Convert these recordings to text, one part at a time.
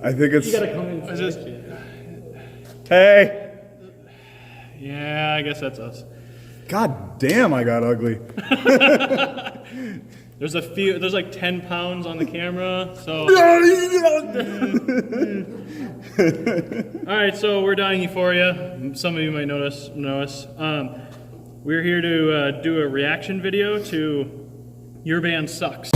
I think it's... You gotta come in first. Hey! Yeah, I guess that's us. God damn, I got ugly. There's like 10 pounds on the camera, so... All right, so we're Dying Euphoria. Some of you might know us. We're here to do a reaction video to Your Band Sucks.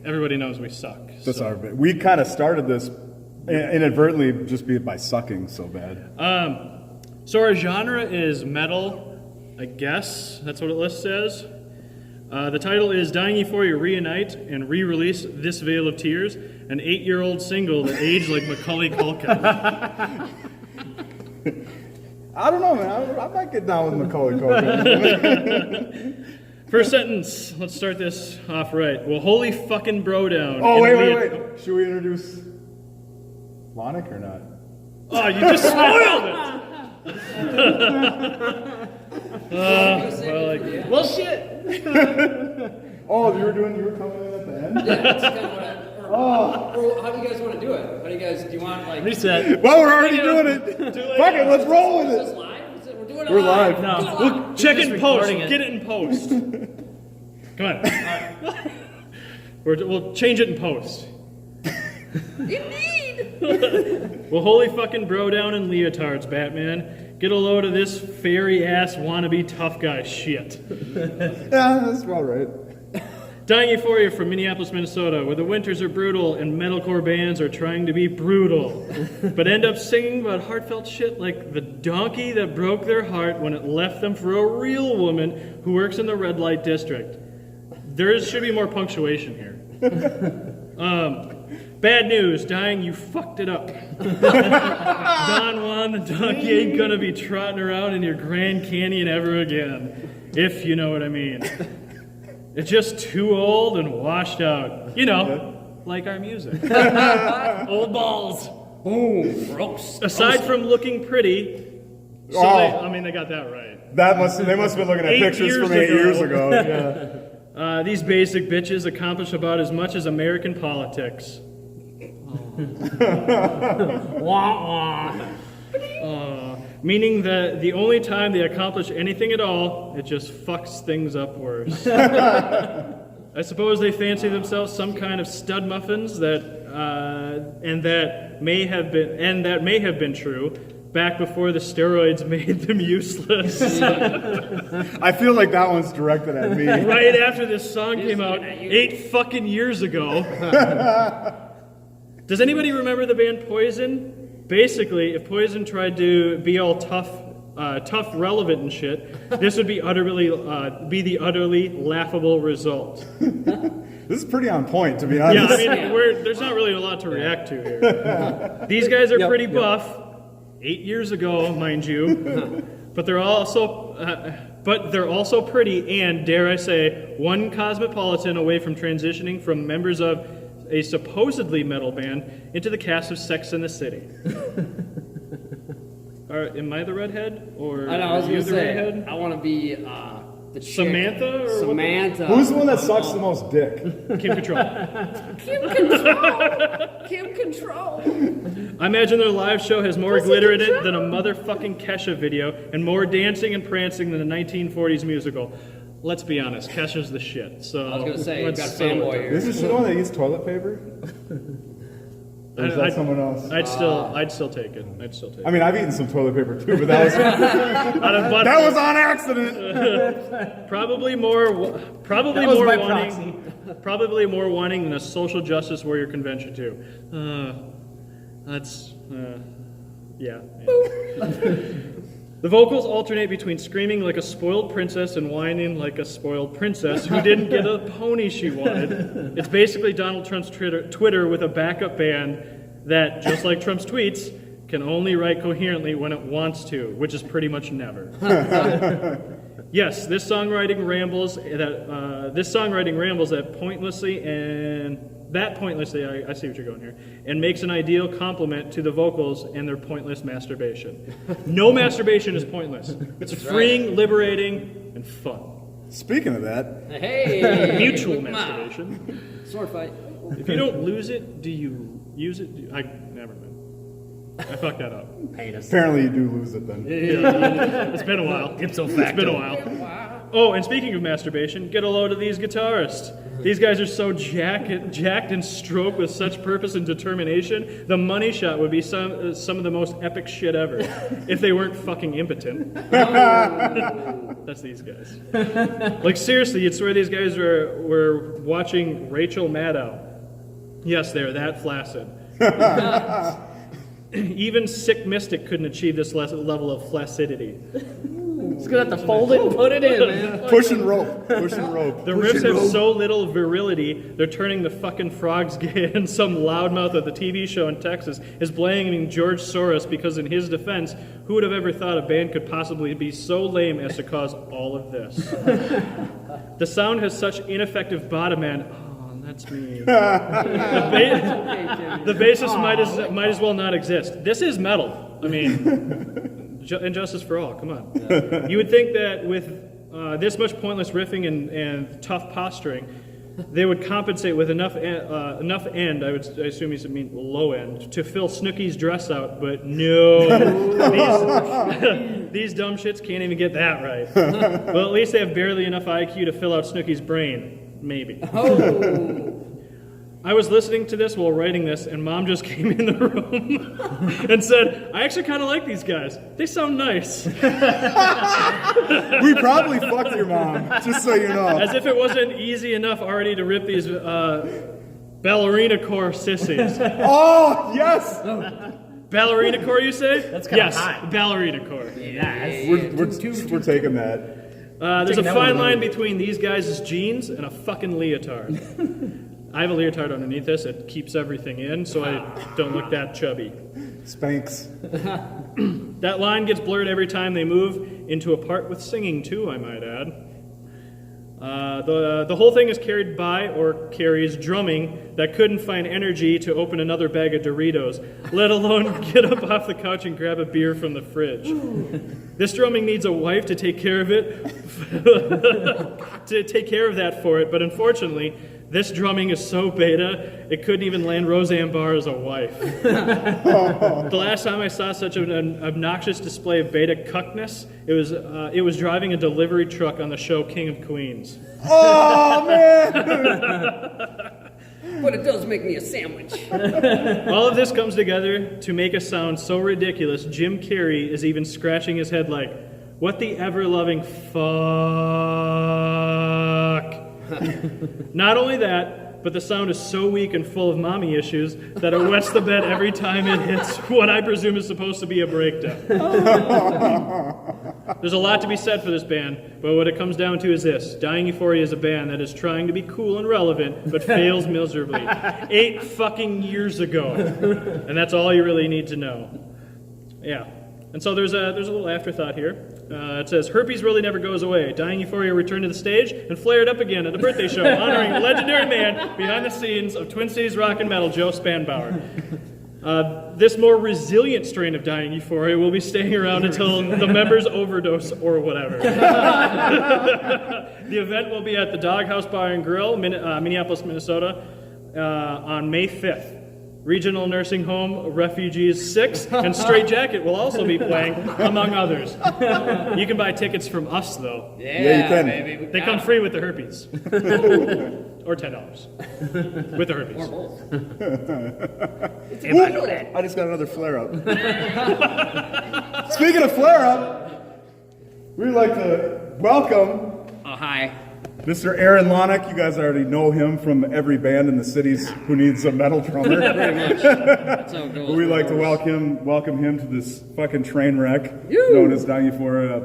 Everybody knows we suck. That's our bit. We kind of started this inadvertently just by sucking so bad. So our genre is metal, I guess. That's what it lists as. The title is Dying Euphoria Reunite and Re-Release This Veil of Tears, an 8-year-old single that aged like Macaulay Culkin. I don't know, man. I might get down with Macaulay Culkin. First sentence. Let's start this off right. Well, holy fucking bro down. Oh, wait. Should we introduce Lonic or not? Oh, you just spoiled it! Well, shit! Oh, you were coming in at the end? Yeah, that's kind of what or how do you guys want to do it? Do you want, like... Reset. Well, we're already doing it. Fuck it, let's roll with Is it. this live? We're doing it We're live. live. No. We'll check it in post. recording it. Get it in post. Come on. We'll change it in post. Indeed! Well, holy fucking bro down in leotards, Batman. Get a load of this fairy-ass wannabe tough guy shit. Yeah, that's about right. Dying Euphoria from Minneapolis, Minnesota, where the winters are brutal and metalcore bands are trying to be brutal, but end up singing about heartfelt shit like the donkey that broke their heart when it left them for a real woman who works in the red light district. There should be more punctuation here. Bad news, Dying, you fucked it up. Don Juan the donkey ain't gonna be trotting around in your Grand Canyon ever again, if you know what I mean. It's just too old and washed out. You know, like our music. Old balls. Oh, gross. Aside from looking pretty, so they got that right. They must have been looking at 8 pictures years from 8 ago. years ago. Yeah. These basic bitches accomplish about as much as American politics. Wah, wah. Meaning that the only time they accomplish anything at all, it just fucks things up worse. I suppose they fancy themselves some kind of stud muffins that may have been true back before the steroids made them useless. I feel like that one's directed at me. Right after this song came out 8 fucking years ago. Does anybody remember the band Poison? Basically, if Poison tried to be all tough, relevant and shit, this would be the utterly laughable result. This is pretty on point, to be honest. Yeah, I mean, there's not really a lot to react to here. These guys are pretty buff, 8 years ago, mind you, but they're also pretty and, dare I say, one cosmopolitan away from transitioning from members of a supposedly metal band into the cast of Sex and the City. Am I the redhead, or I know, I was are you going to the say, redhead? I want to be the chick. Samantha? Or Samantha. Who's the one that sucks the most dick? Kim Control. Kim Control. I imagine their live show has more glitter in it than a motherfucking Kesha video, and more dancing and prancing than a 1940s musical. Let's be honest, Kesha's the shit. So I was going to say, you've got settle fanboy it. here. Is this the one that eats toilet paper? Or is that someone else? I'd still take it. I mean, I've eaten some toilet paper too, but that was on accident. Probably more wanting than a social justice warrior convention too. Yeah. The vocals alternate between screaming like a spoiled princess and whining like a spoiled princess who didn't get a pony she wanted. It's basically Donald Trump's Twitter with a backup band that, just like Trump's tweets, can only write coherently when it wants to, which is pretty much never. Yes, this songwriting rambles that pointlessly and that pointlessly, I see what you're going here, and makes an ideal complement to the vocals and their pointless masturbation. No masturbation is pointless. It's freeing, liberating, and fun. Speaking of that, Hey! Mutual masturbation. Sword fight. If you don't lose it, do you use it? Never mind. I fucked that up. apparently you do lose it then. It's been a while. It's been a while. Oh, and speaking of masturbation, get a load of these guitarists. These guys are so jacked and stroked with such purpose and determination, the money shot would be some of the most epic shit ever, if they weren't fucking impotent. That's these guys. Like, seriously, you'd swear these guys were watching Rachel Maddow. Yes, they're that flaccid. Even Sick Mystic couldn't achieve this level of flaccidity. He's gonna have to fold it and put it in, man. Push and rope. Push and rope. The riffs have so little virility, they're turning the fucking frogs gay, and some loudmouth at the TV show in Texas is blaming George Soros because, in his defense, who would have ever thought a band could possibly be so lame as to cause all of this? The sound has such ineffective bottom end. Oh, that's me. The bassist might as well not exist. This is metal. I mean... And Justice for All, come on. Yeah. You would think that with this much pointless riffing and tough posturing, they would compensate with enough end, I assume you mean low end, to fill Snooki's dress out, but no. These dumb shits can't even get that right. Well, at least they have barely enough IQ to fill out Snooki's brain. Maybe. Oh. I was listening to this while writing this, and Mom just came in the room and said, I actually kind of like these guys. They sound nice. We probably fucked your mom, just so you know. As if it wasn't easy enough already to rip these Ballerinacore sissies. Oh, yes! Ballerinacore, you say? That's kind of yes, high. Ballerinacore. Yes. We're taking that. There's a fine line between these guys' jeans and a fucking leotard. I have a leotard underneath this. It keeps everything in, so I don't look that chubby. Spanx. That line gets blurred every time they move into a part with singing, too, I might add. The whole thing is carried by, or carries, drumming that couldn't find energy to open another bag of Doritos, let alone get up off the couch and grab a beer from the fridge. This drumming needs a wife to take care of it, for it, but unfortunately, this drumming is so beta, it couldn't even land Roseanne Barr as a wife. The last time I saw such an obnoxious display of beta cuckness, it was driving a delivery truck on the show King of Queens. Oh, man! But it does make me a sandwich. All of this comes together to make a sound so ridiculous, Jim Carrey is even scratching his head like, what the ever-loving fuck? Not only that, but the sound is so weak and full of mommy issues that it wets the bed every time it hits what I presume is supposed to be a breakdown. There's a lot to be said for this band, but what it comes down to is this. Dying Euphoria is a band that is trying to be cool and relevant, but fails miserably. 8 fucking years ago. And that's all you really need to know. Yeah. And so there's a little afterthought here. It says, herpes really never goes away. Dying Euphoria returned to the stage and flared up again at the birthday show, honoring the legendary man behind the scenes of Twin Cities rock and metal, Joe Spanbauer. This more resilient strain of Dying Euphoria will be staying around until the members overdose or whatever. The event will be at the Doghouse Bar and Grill, Minneapolis, Minnesota, on May 5th. Regional Nursing Home Refugees 6 and Straight Jacket will also be playing, among others. You can buy tickets from us, though. Yeah, you can. Baby. They come free with the herpes. Or $10. With the herpes. Or both. I just got another flare-up. Speaking of flare-up, we'd like to welcome Oh, hi. Mr. Aaron Lonick. You guys already know him from every band in the cities who needs a metal drummer. Pretty much. That's how it goes. But we'd like to welcome him to this fucking train wreck known as Dying Euphoria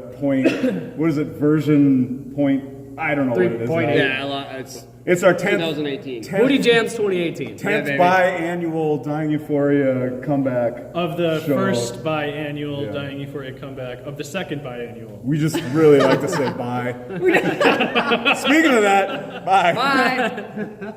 version point, I don't know what it is. 3.8. Yeah, It's our 10th 2018. Booty Jams 2018. 10th baby. biannual Dying Euphoria comeback. Of the show. first biannual Yeah. Dying Euphoria comeback, of the second biannual. We just really like to say bye. Speaking of that, bye. Bye.